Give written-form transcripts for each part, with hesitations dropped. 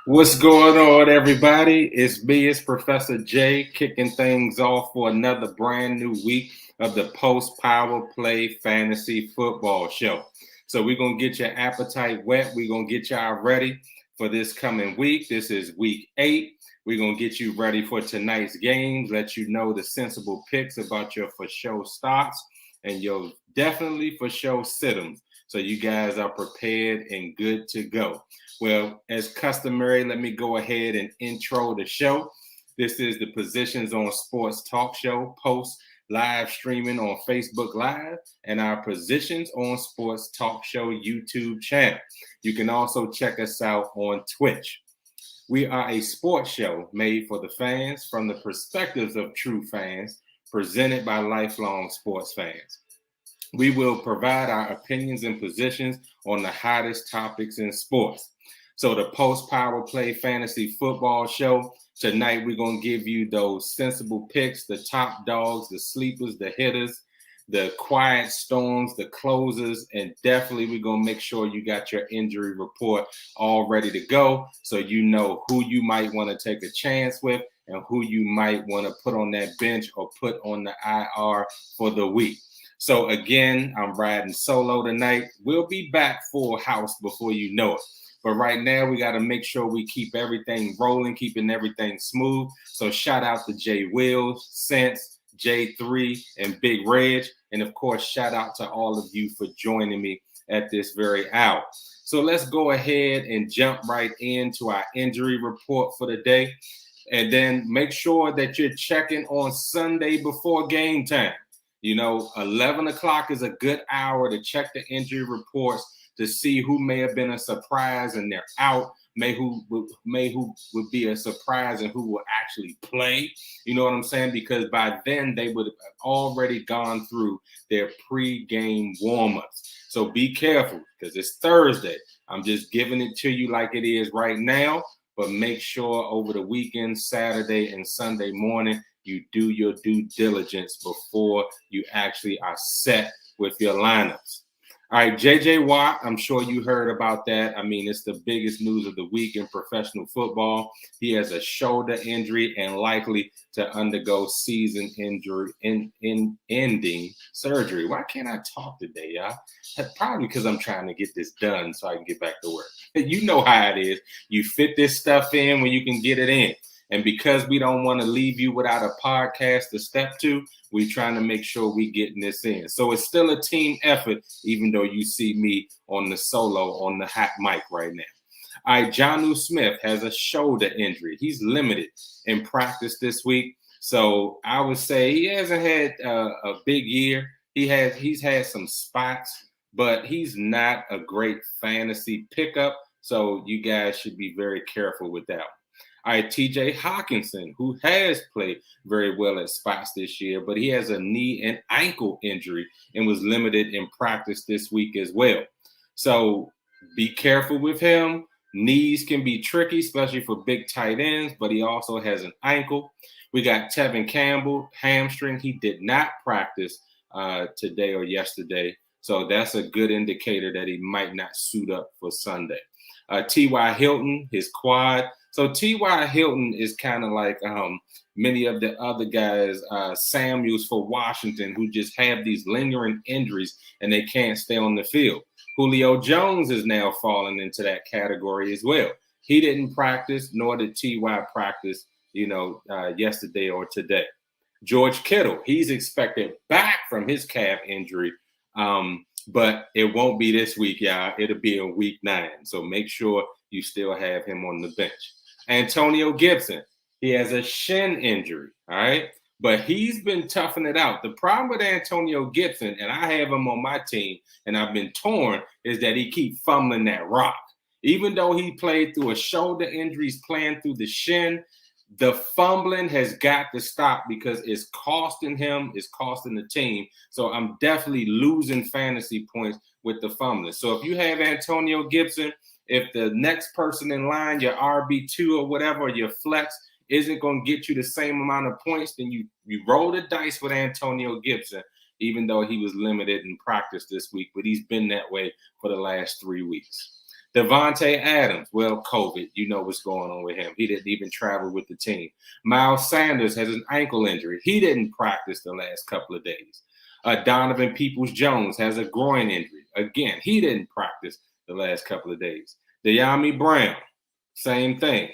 What's going on, everybody? It's Professor J, kicking things off for another brand new week of the Post Power Play Fantasy Football Show. So we're going to get your appetite wet. We're going to get y'all ready for this coming week. This is week 8. We're going to get you ready for tonight's games, let you know the sensible picks about your for show starts and your definitely for show sit-ems. So you guys are prepared and good to go. Well, as customary, let me go ahead and intro the show. This is the Positions on Sports Talk Show, post live streaming on Facebook Live, and our Positions on Sports Talk Show YouTube channel. You can also check us out on Twitch. We are a sports show made for the fans from the perspectives of true fans, presented by lifelong sports fans. We will provide our opinions and positions on the hottest topics in sports. So the Post Power Play Fantasy Football Show, tonight we're going to give you those sensible picks, the top dogs, the sleepers, the hitters, the quiet storms, the closers, and definitely we're going to make sure you got your injury report all ready to go so you know who you might want to take a chance with and who you might want to put on that bench or put on the IR for the week. So again, I'm riding solo tonight. We'll be back full house before you know it. But right now, we got to make sure we keep everything rolling, keeping everything smooth. So shout out to Jay Wills, Sense, J3, and Big Reg. And of course, shout out to all of you for joining me at this very hour. So let's go ahead and jump right into our injury report for the day. And then make sure that you're checking on Sunday before game time. 11 o'clock is a good hour to check the injury reports to see who may have been a surprise and they're out, who would be a surprise and who will actually play. You know what I'm saying? Because by then they would have already gone through their pre-game warm-ups. So be careful because it's Thursday. I'm just giving it to you like it is right now, but make sure over the weekend, Saturday and Sunday morning, you do your due diligence before you actually are set with your lineups. All right, J.J. Watt, I'm sure you heard about that. I mean, it's the biggest news of the week in professional football. He has a shoulder injury and likely to undergo season injury ending surgery. Why can't I talk today, y'all? Probably because I'm trying to get this done so I can get back to work. You know how it is. You fit this stuff in when you can get it in. And because we don't want to leave you without a podcast to step to, we're trying to make sure we getting this in. So it's still a team effort, even though you see me on the solo on the hot mic right now. All right, Jonnu Smith has a shoulder injury. He's limited in practice this week. So I would say he hasn't had a big year. He's had some spots, but he's not a great fantasy pickup. So you guys should be very careful with that. All right, TJ Hawkinson, who has played very well at spots this year, but he has a knee and ankle injury and was limited in practice this week as well. So be careful with him. Knees can be tricky, especially for big tight ends, but he also has an ankle. We got Tevin Campbell, hamstring. He did not practice today or yesterday. So that's a good indicator that he might not suit up for Sunday. T.Y. Hilton, his quad. So T.Y. Hilton is kind of like many of the other guys, Samuels for Washington, who just have these lingering injuries and they can't stay on the field. Julio Jones is now falling into that category as well. He didn't practice, nor did T.Y. practice, yesterday or today. George Kittle, he's expected back from his calf injury, but it won't be this week, y'all. It'll be in week 9. So make sure you still have him on the bench. Antonio Gibson, he has a shin injury, all right? But he's been toughing it out. The problem with Antonio Gibson, and I have him on my team, and I've been torn, is that he keeps fumbling that rock. Even though he played through a shoulder injury, he's playing through the shin, the fumbling has got to stop because it's costing him, it's costing the team. So I'm definitely losing fantasy points with the fumbling. So if you have Antonio Gibson, if the next person in line, your RB2 or whatever, your flex, isn't going to get you the same amount of points, then you roll the dice with Antonio Gibson, even though he was limited in practice this week. But he's been that way for the last 3 weeks. Devonta Adams, well, COVID, you know what's going on with him. He didn't even travel with the team. Miles Sanders has an ankle injury. He didn't practice the last couple of days. Donovan Peoples-Jones has a groin injury. Again, he didn't practice the last couple of days. De'Ami Brown, same thing.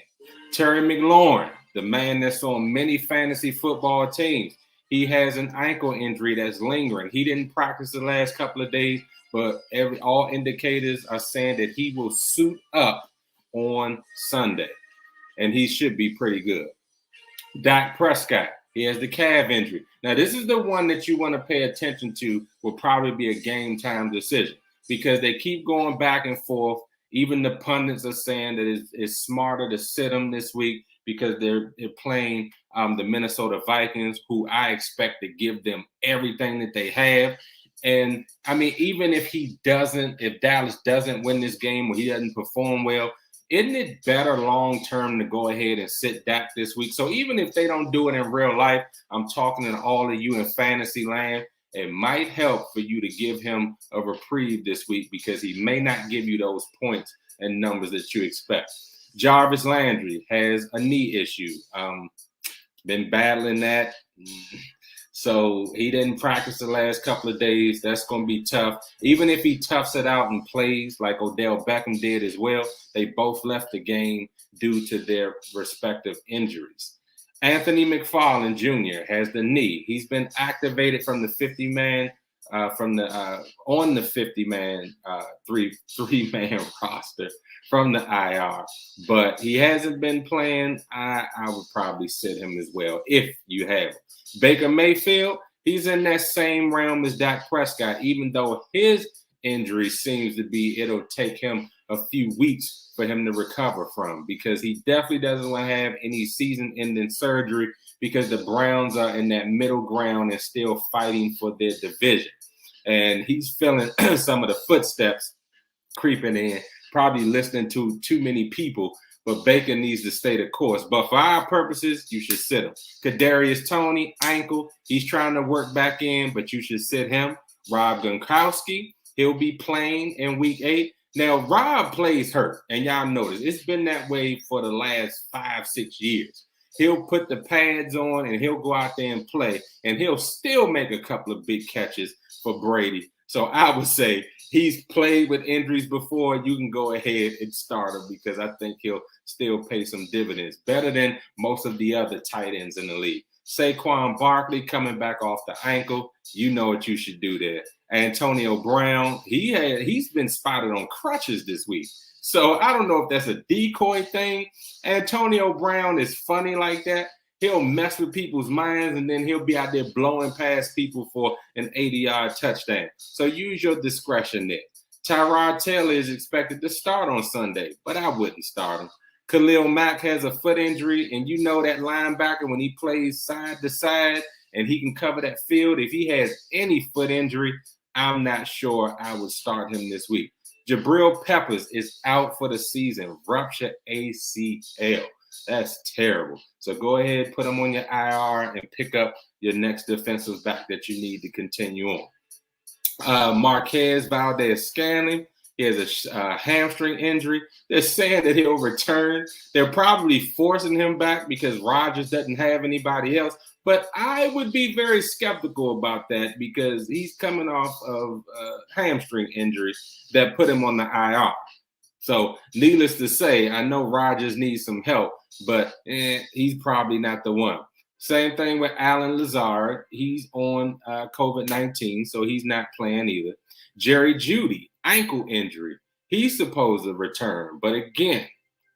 Terry McLaurin, the man that's on many fantasy football teams, he has an ankle injury that's lingering. He didn't practice the last couple of days, but all indicators are saying that he will suit up on Sunday, and he should be pretty good. Dak Prescott, he has the calf injury. Now, this is the one that you want to pay attention to. Will probably be a game time decision because they keep going back and forth. Even the pundits are saying that it's smarter to sit him this week because they're playing the Minnesota Vikings, who I expect to give them everything that they have. And I mean, even if Dallas doesn't win this game or he doesn't perform well, isn't it better long term to go ahead and sit Dak this week? So even if they don't do it in real life, I'm talking to all of you in fantasy land. It might help for you to give him a reprieve this week because he may not give you those points and numbers that you expect. Jarvis Landry has a knee issue. Been battling that. So he didn't practice the last couple of days. That's going to be tough. Even if he toughs it out and plays like Odell Beckham did as well, they both left the game due to their respective injuries. Anthony McFarland Jr. has the knee. He's been activated from the 50-man, on the 50-man three-man roster from the IR, but he hasn't been playing. I would probably sit him as well if you have him. Baker Mayfield, he's in that same realm as Dak Prescott, even though his injury seems to be it'll take him a few weeks for him to recover from because he definitely doesn't want to have any season-ending surgery because the Browns are in that middle ground and still fighting for their division. And he's feeling some of the footsteps creeping in, probably listening to too many people, but Baker needs to stay the course. But for our purposes, you should sit him. Kadarius Toney, ankle, he's trying to work back in, but you should sit him. Rob Gronkowski, he'll be playing in week 8. Now, Rob plays hurt, and y'all notice it's been that way for the last 5-6 years. He'll put the pads on, and he'll go out there and play, and he'll still make a couple of big catches for Brady. So I would say he's played with injuries before. You can go ahead and start him because I think he'll still pay some dividends, better than most of the other tight ends in the league. Saquon Barkley coming back off the ankle. You know what you should do there. Antonio Brown, he's been spotted on crutches this week. So I don't know if that's a decoy thing. Antonio Brown is funny like that. He'll mess with people's minds, and then he'll be out there blowing past people for an 80-yard touchdown. So use your discretion there. Tyrod Taylor is expected to start on Sunday, but I wouldn't start him. Khalil Mack has a foot injury, and you know that linebacker, when he plays side to side and he can cover that field, if he has any foot injury, I'm not sure I would start him this week. Jabril Peppers is out for the season, ruptured ACL. That's terrible. So go ahead, put him on your IR and pick up your next defensive back that you need to continue on. Marquez Valdez-Scantling, he has a hamstring injury. They're saying that he'll return. They're probably forcing him back because Rodgers doesn't have anybody else. But I would be very skeptical about that because he's coming off of hamstring injury that put him on the IR. So needless to say, I know Rodgers needs some help, but he's probably not the one. Same thing with Alan Lazar. He's on COVID-19, so he's not playing either. Jerry Jeudy, ankle injury. He's supposed to return, but again,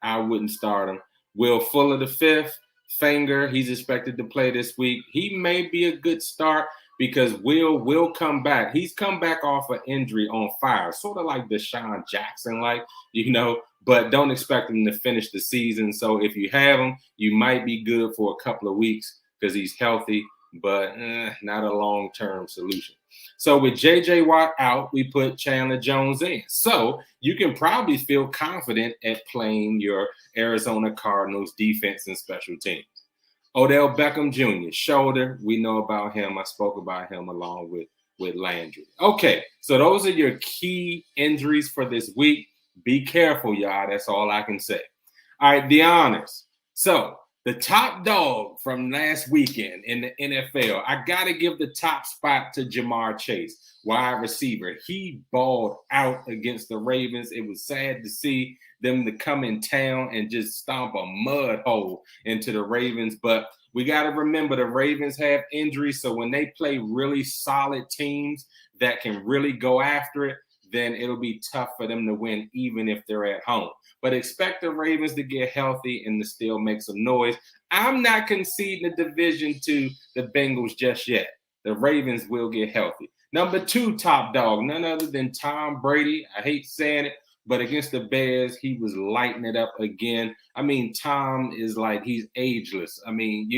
I wouldn't start him. Will Fuller the fifth, finger, he's expected to play this week. He may be a good start because Will come back. He's come back off an injury on fire, sort of like Deshaun Jackson, but don't expect him to finish the season. So if you have him, you might be good for a couple of weeks because he's healthy, but not a long-term solution. So with J.J. Watt out, we put Chandler Jones in. So you can probably feel confident at playing your Arizona Cardinals defense and special teams. Odell Beckham Jr., shoulder, we know about him. I spoke about him along with Landry. Okay, so those are your key injuries for this week. Be careful, y'all. That's all I can say. All right, the honors. So the top dog from last weekend in the NFL, I got to give the top spot to Jamar Chase, wide receiver. He balled out against the Ravens. It was sad to see them to come in town and just stomp a mud hole into the Ravens. But we got to remember the Ravens have injuries. So when they play really solid teams that can really go after it, then it'll be tough for them to win, even if they're at home. But expect the Ravens to get healthy and to still make some noise. I'm not conceding the division to the Bengals just yet. The Ravens will get healthy. Number 2 top dog, none other than Tom Brady. I hate saying it, but against the Bears, he was lighting it up again. I mean, Tom is like he's ageless. I mean,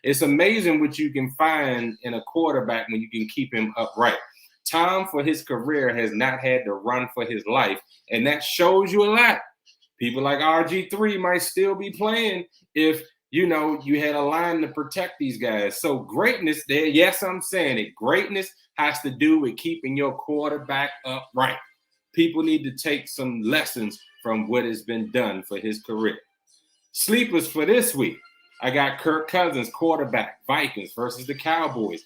it's amazing what you can find in a quarterback when you can keep him upright. Tom, for his career, has not had to run for his life, and that shows you a lot. People like RG3 might still be playing if, you had a line to protect these guys. So greatness there, yes, I'm saying it. Greatness has to do with keeping your quarterback upright. People need to take some lessons from what has been done for his career. Sleepers for this week. I got Kirk Cousins, quarterback, Vikings versus the Cowboys.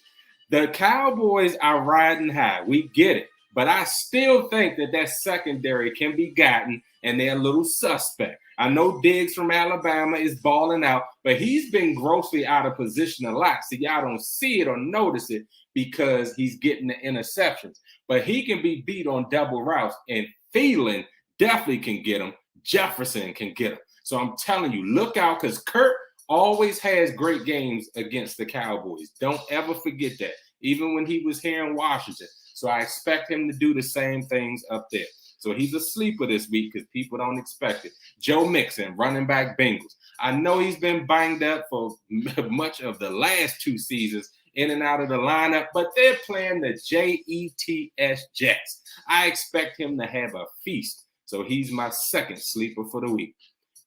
The Cowboys are riding high. We get it. But I still think that secondary can be gotten, and they're a little suspect. I know Diggs from Alabama is balling out, but he's been grossly out of position a lot. So y'all don't see it or notice it because he's getting the interceptions. But he can be beat on double routes, and Thielen definitely can get him. Jefferson can get him. So I'm telling you, look out, because Kirk always has great games against the Cowboys. Don't ever forget that, even when he was here in Washington. So I expect him to do the same things up there. So he's a sleeper this week because people don't expect it. Joe Mixon, running back Bengals. I know he's been banged up for much of the last 2 seasons, in and out of the lineup, but they're playing the Jets Jets. I expect him to have a feast. So he's my second sleeper for the week.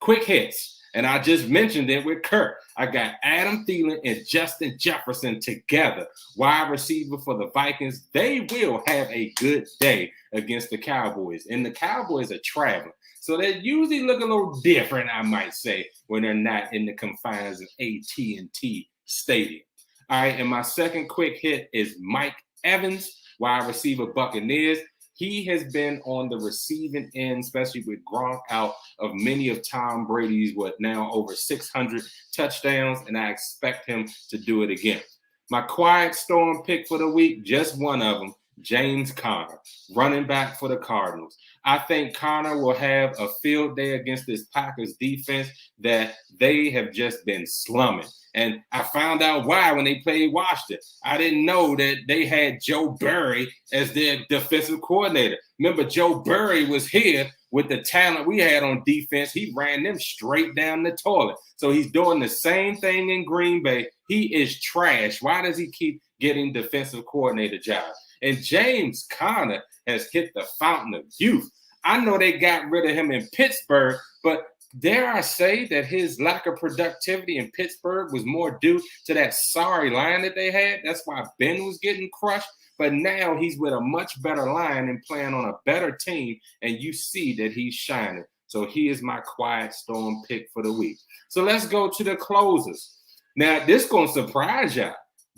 Quick hits. And I just mentioned it with Kirk. I got Adam Thielen and Justin Jefferson together, wide receiver for the Vikings. They will have a good day against the Cowboys. And the Cowboys are traveling. So they usually look a little different, I might say, when they're not in the confines of AT&T Stadium. All right, and my second quick hit is Mike Evans, wide receiver Buccaneers. He has been on the receiving end, especially with Gronk out, of many of Tom Brady's, now over 600 touchdowns, and I expect him to do it again. My quiet storm pick for the week, just one of them, James Conner, running back for the Cardinals. I think Conner will have a field day against this Packers defense that they have just been slumming. And I found out why when they played Washington. I didn't know that they had Joe Burry as their defensive coordinator. Remember, Joe Burry was here with the talent we had on defense. He ran them straight down the toilet. So he's doing the same thing in Green Bay. He is trash. Why does he keep getting defensive coordinator jobs? And James Conner has hit the fountain of youth. I know they got rid of him in Pittsburgh, but dare I say that his lack of productivity in Pittsburgh was more due to that sorry line that they had. That's why Ben was getting crushed. But now he's with a much better line and playing on a better team, and you see that he's shining. So he is my quiet storm pick for the week. So let's go to the closers. Now, this is going to surprise y'all,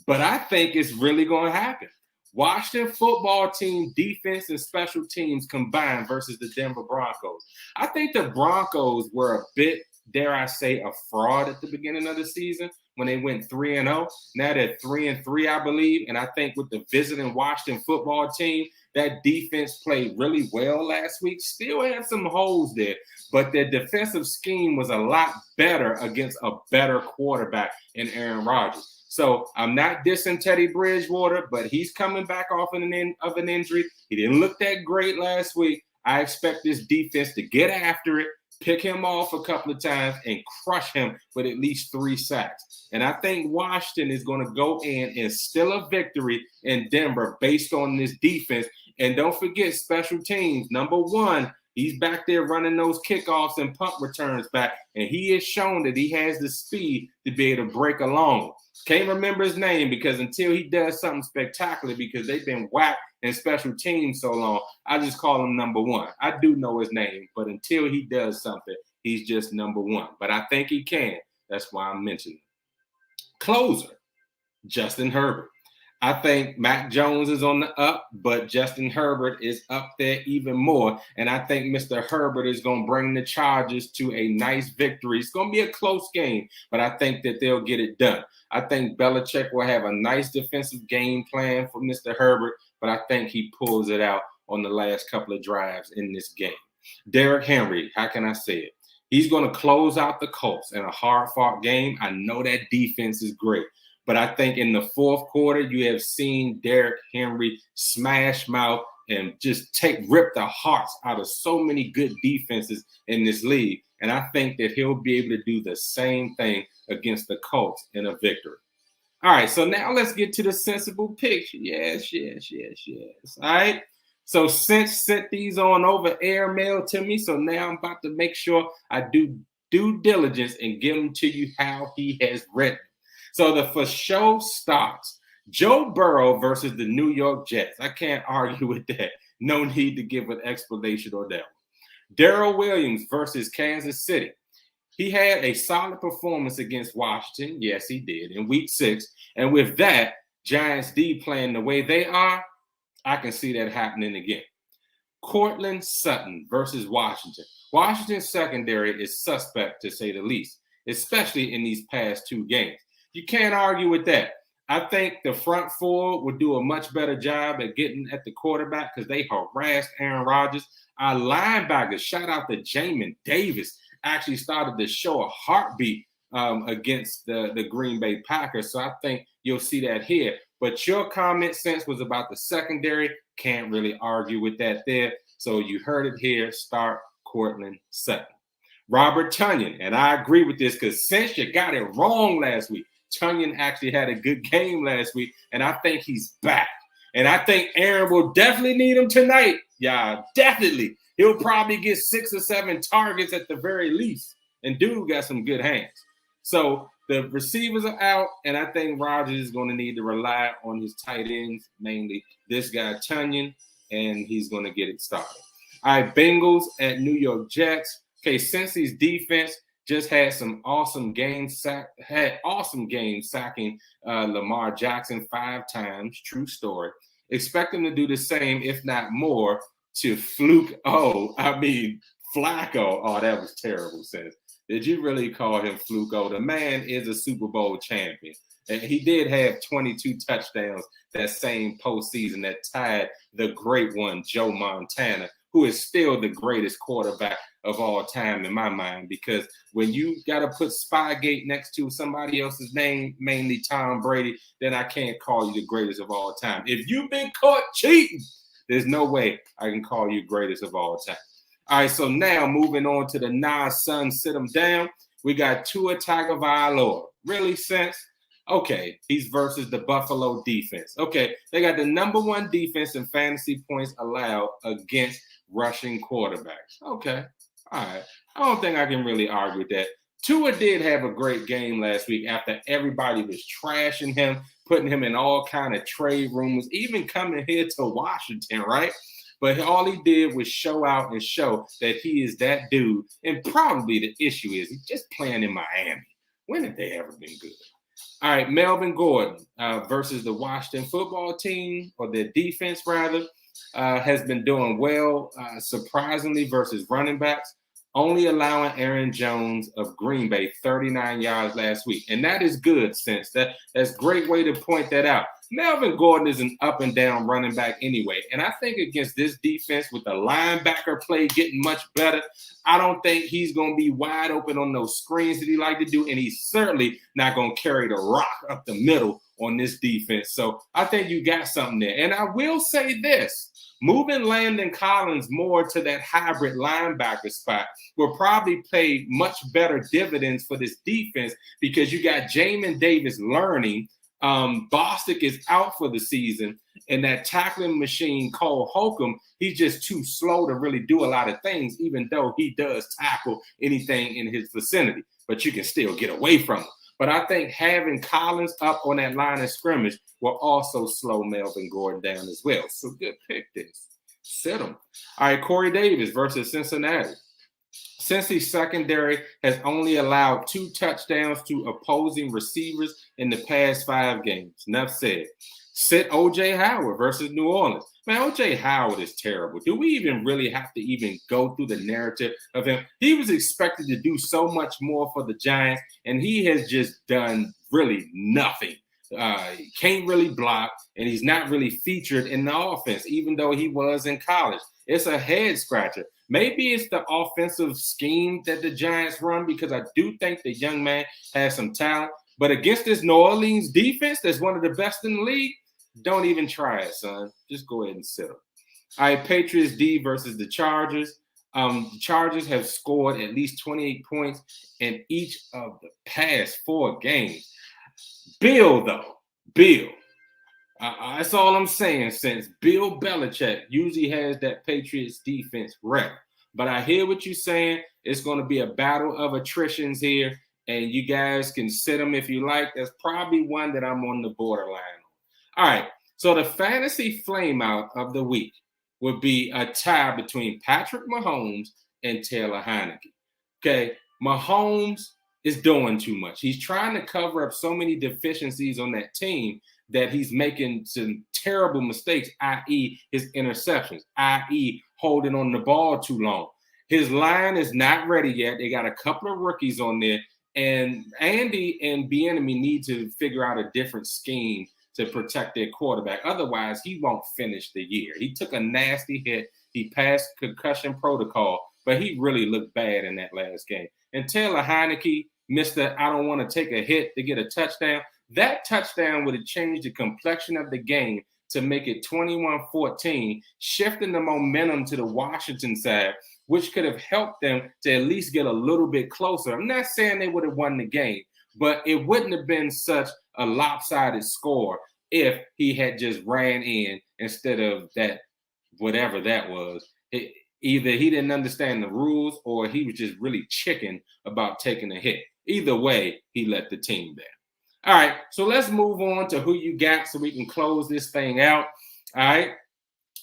but I think it's really going to happen. Washington football team defense and special teams combined versus the Denver Broncos. I think the Broncos were a bit, dare I say, a fraud at the beginning of the season when they went 3-0. Now they're 3-3, I believe. And I think with the visiting Washington football team, that defense played really well last week. Still had some holes there, but their defensive scheme was a lot better against a better quarterback in Aaron Rodgers. So I'm not dissing Teddy Bridgewater, but he's coming back off of an injury. He didn't look that great last week. I expect this defense to get after it, pick him off a couple of times, and crush him with at least 3 sacks. And I think Washington is going to go in and steal a victory in Denver based on this defense. And don't forget special teams. Number 1, he's back there running those kickoffs and punt returns back, and he has shown that he has the speed to be able to break along. Can't remember his name because until he does something spectacular, because they've been whacked in special teams so long, I just call him number one. I do know his name, but until he does something, he's just number one. But I think he can. That's why I'm mentioning him. Closer, Justin Herbert. I think Mac Jones is on the up, but Justin Herbert is up there even more. And I think Mr. Herbert is going to bring the Chargers to a nice victory. It's going to be a close game, but I think that they'll get it done. I think Belichick will have a nice defensive game plan for Mr. Herbert, but I think he pulls it out on the last couple of drives in this game. Derrick Henry, how can I say it? He's going to close out the Colts in a hard-fought game. I know that defense is great. But I think in the fourth quarter, you have seen Derrick Henry smash mouth and just rip the hearts out of so many good defenses in this league. And I think that he'll be able to do the same thing against the Colts in a victory. All right, so now let's get to the sensible picks. Yes. All right. So Cinch sent these on over airmail to me. So now I'm about to make sure I do due diligence and give them to you how he has written. So the for show starts. Joe Burrow versus the New York Jets. I can't argue with that. No need to give an explanation on that one. Darrell Williams versus Kansas City. He had a solid performance against Washington. Yes, he did in week 6. And with that, Giants D playing the way they are, I can see that happening again. Cortland Sutton versus Washington. Washington's secondary is suspect, to say the least, especially in these past 2 games. You can't argue with that. I think the front four would do a much better job at getting at the quarterback because they harassed Aaron Rodgers. Our linebackers, shout out to Jamin Davis, actually started to show a heartbeat against the Green Bay Packers. So I think you'll see that here. But your comment, Sense, was about the secondary. Can't really argue with that there. So you heard it here. Start Cortland Sutton. Robert Tonyan, and I agree with this because since you got it wrong last week, Tonyan actually had a good game last week, and I think he's back. And I think Aaron will definitely need him tonight. Yeah, definitely. He'll probably get 6 or 7 targets at the very least. And dude got some good hands. So the receivers are out, and I think Rodgers is going to need to rely on his tight ends, mainly this guy Tonyan, and he's going to get it started. All right, Bengals at New York Jets. Okay, Cincy's defense just had some awesome games, sacking Lamar Jackson 5 times. True story. Expect them to do the same, if not more, to Flacco. Oh, that was terrible, Sense. Did you really call him Flacco? The man is a Super Bowl champion. And he did have 22 touchdowns that same postseason that tied the great one, Joe Montana, who is still the greatest quarterback of all time in my mind, because when you got to put Spygate next to somebody else's name, mainly Tom Brady, then I can't call you the greatest of all time. If you've been caught cheating, there's no way I can call you greatest of all time. All right, so now moving on to the Nas Son sit him down. We got Tua Tagovailoa. Really, Sense? Okay, he's versus the Buffalo defense. Okay, they got the number 1 defense in fantasy points allowed against rushing quarterbacks. Okay, all right. I don't think I can really argue with that. Tua did have a great game last week after everybody was trashing him, putting him in all kind of trade rumors, even coming here to Washington, right? But all he did was show out and show that he is that dude. And probably the issue is he's just playing in Miami. When have they ever been good? All right, Melvin Gordon versus the Washington football team, or their defense rather, has been doing well, surprisingly, versus running backs, only allowing Aaron Jones of Green Bay 39 yards last week. And that is good, Sense. That's a great way to point that out. Melvin Gordon is an up and down running back anyway. And I think against this defense with the linebacker play getting much better, I don't think he's going to be wide open on those screens that he like to do. And he's certainly not going to carry the rock up the middle on this defense. So I think you got something there. And I will say this. Moving Landon Collins more to that hybrid linebacker spot will probably pay much better dividends for this defense because you got Jamin Davis learning. Bostic is out for the season, and that tackling machine, Cole Holcomb, he's just too slow to really do a lot of things, even though he does tackle anything in his vicinity. But you can still get away from him. But I think having Collins up on that line of scrimmage will also slow Melvin Gordon down as well. So good pick this. Sit him. All right, Corey Davis versus Cincinnati. Cincy's secondary has only allowed 2 touchdowns to opposing receivers in the past 5 games. Enough said. Sit O.J. Howard versus New Orleans. Man, O.J. Howard is terrible. Do we even really have to even go through the narrative of him? He was expected to do so much more for the Giants, and he has just done really nothing. He can't really block, and he's not really featured in the offense, even though he was in college. It's a head scratcher. Maybe it's the offensive scheme that the Giants run, because I do think the young man has some talent. But against this New Orleans defense that's one of the best in the league, don't even try it, son. Just go ahead and sit them. All right, Patriots D versus the Chargers. The Chargers have scored at least 28 points in each of the past 4 games. Bill. That's all I'm saying, since Bill Belichick usually has that Patriots defense wrecked. But I hear what you're saying. It's going to be a battle of attritions here, and you guys can sit them if you like. That's probably one that I'm on the borderline on. All right, so the fantasy flameout of the week would be a tie between Patrick Mahomes and Taylor Heineke. Okay, Mahomes is doing too much. He's trying to cover up so many deficiencies on that team that he's making some terrible mistakes, i.e. his interceptions, i.e. holding on the ball too long. His line is not ready yet. They got a couple of rookies on there, and Andy and Bieniemy need to figure out a different scheme to protect their quarterback. Otherwise, he won't finish the year. He took a nasty hit. He passed concussion protocol, but he really looked bad in that last game. And Taylor Heineke missed the I don't want to take a hit to get a touchdown. That touchdown would have changed the complexion of the game to make it 21-14, shifting the momentum to the Washington side, which could have helped them to at least get a little bit closer. I'm not saying they would have won the game, but it wouldn't have been such a lopsided score if he had just ran in instead of that, whatever that was. Either he didn't understand the rules or he was just really chicken about taking a hit. Either way, he let the team down. All right, so let's move on to who you got so we can close this thing out. All right,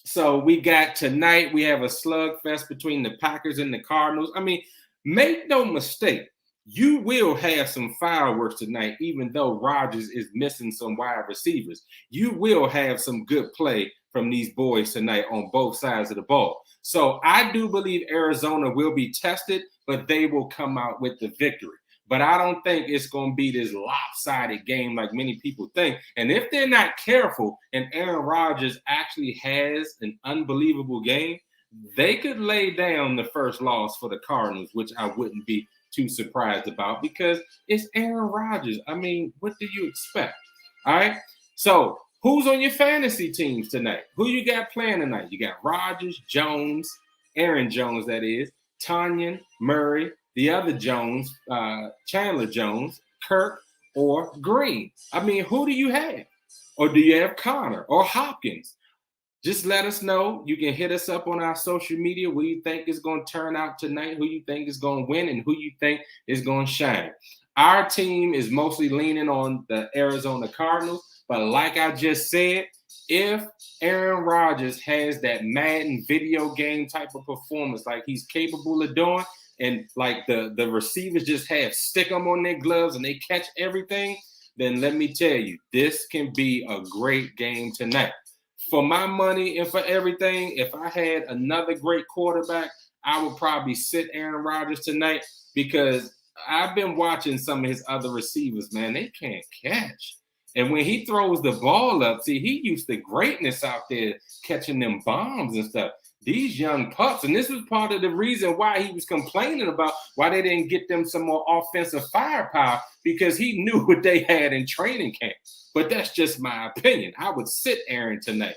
so we got tonight, we have a slugfest between the Packers and the Cardinals. I mean, make no mistake, you will have some fireworks tonight, even though Rodgers is missing some wide receivers. You will have some good play from these boys tonight on both sides of the ball. So I do believe Arizona will be tested, but they will come out with the victory. But I don't think it's going to be this lopsided game like many people think. And if they're not careful and Aaron Rodgers actually has an unbelievable game, they could lay down the first loss for the Cardinals, which I wouldn't be too surprised about because it's Aaron Rodgers. I mean, what do you expect? All right. So who's on your fantasy teams tonight? Who you got playing tonight? You got Rodgers, Jones, Aaron Jones, that is, Tanyan, Murray, the other Jones, Chandler Jones, Kirk, or Green. I mean, who do you have? Or do you have Connor or Hopkins? Just let us know. You can hit us up on our social media. What you think is going to turn out tonight, who you think is going to win, and who you think is going to shine. Our team is mostly leaning on the Arizona Cardinals, but like I just said, if Aaron Rodgers has that Madden video game type of performance like he's capable of doing, and like the receivers just have stick them on their gloves and they catch everything, then let me tell you, this can be a great game tonight. For my money and for everything, if I had another great quarterback, I would probably sit Aaron Rodgers tonight because I've been watching some of his other receivers, man. They can't catch. And when he throws the ball up, see, he used to greatness out there catching them bombs and stuff. These young pups, and this was part of the reason why he was complaining about why they didn't get them some more offensive firepower, because he knew what they had in training camp. But that's just my opinion. I would sit Aaron tonight,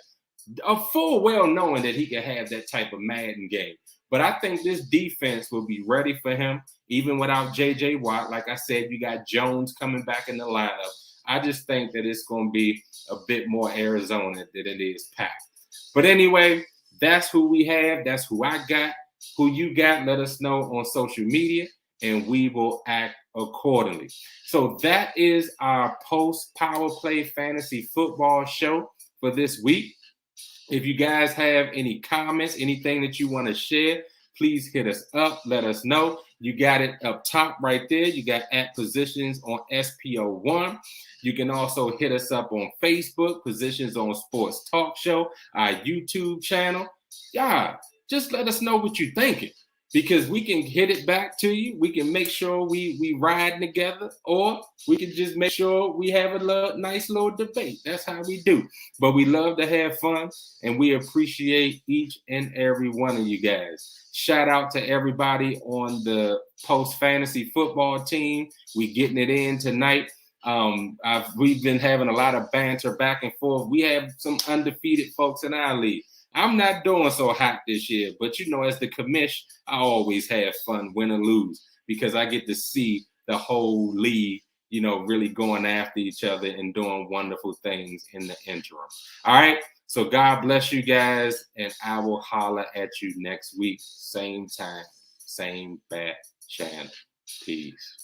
a full well knowing that he could have that type of Madden game. But I think this defense will be ready for him, even without J.J. Watt. Like I said, you got Jones coming back in the lineup. I just think that it's going to be a bit more Arizona than it is Pack. But anyway, that's who we have. That's who I got. Who you got, let us know on social media. and we will act accordingly. So that is our post power play fantasy football show for this week. If you guys have any comments, anything that you want to share, please hit us up. Let us know. You got it up top right there. You got at Positions on SPO1. You can also hit us up on Facebook, Positions on Sports Talk Show, our YouTube channel. Yeah, just let us know what you're thinking, because we can hit it back to you. We can make sure we ride together, or we can just make sure we have a nice little debate. That's how we do. But we love to have fun, and we appreciate each and every one of you guys. Shout out to everybody on the post fantasy football team. We getting it in tonight. We've been having a lot of banter back and forth. We have some undefeated folks in our league. I'm not doing so hot this year, but as the commish, I always have fun, win or lose, because I get to see the whole league, really going after each other and doing wonderful things in the interim. All right. So God bless you guys, and I will holler at you next week. Same time, same bat channel. Peace.